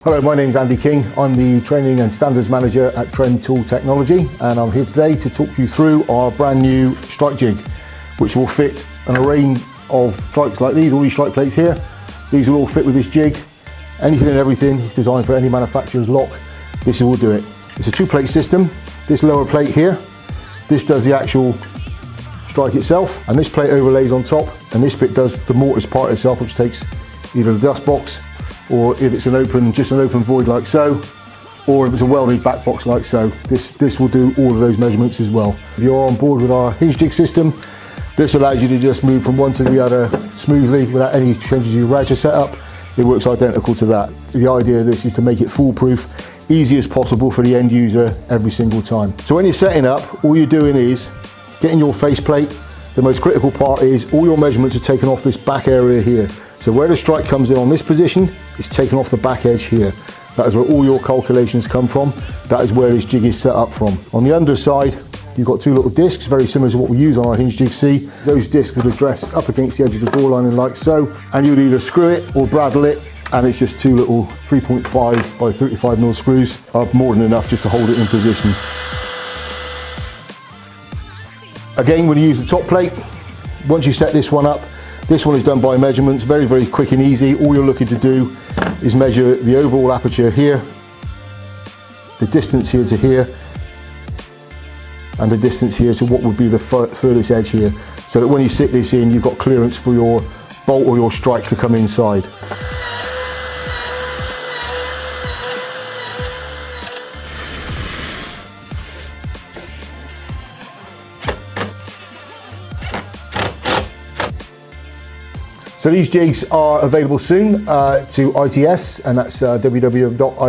Hello, my name's Andy King. I'm the Training and Standards Manager at Trend Tool Technology, and I'm here today to talk you through our brand new strike jig, which will fit an array of strikes like these, all these strike plates here. These will all fit with this jig. Anything and everything is designed for any manufacturer's lock. This will do it. It's a two-plate system. This lower plate here, this does the actual strike itself, and this plate overlays on top, and this bit does the mortise part itself, which takes either the dust box, or if it's just an open void like so, or if it's a welded back box like so, this will do all of those measurements as well. If you're on board with our hinge jig system, this allows you to just move from one to the other smoothly without any changes to your ratchet setup. It works identical to that. The idea of this is to make it foolproof, easy as possible for the end user every single time. So when you're setting up, all you're doing is getting your faceplate. The most critical part is all your measurements are taken off this back area here. So where the strike comes in on this position, it's taken off the back edge here. That is where all your calculations come from. That is where this jig is set up from. On the underside, you've got two little discs, very similar to what we use on our hinge jig C. Those discs would address up against the edge of the door lining like so, and you'd either screw it or braddle it, and it's just two little 3.5 by 35mm screws are more than enough just to hold it in position. Again, when you use the top plate, once you set this one up, this one is done by measurements, very, very quick and easy. All you're looking to do is measure the overall aperture here, the distance here to here, and the distance here to what would be the furthest edge here, so that when you sit this in, you've got clearance for your bolt or your strike to come inside. So these jigs are available soon to ITS, and that's www.its.co.uk.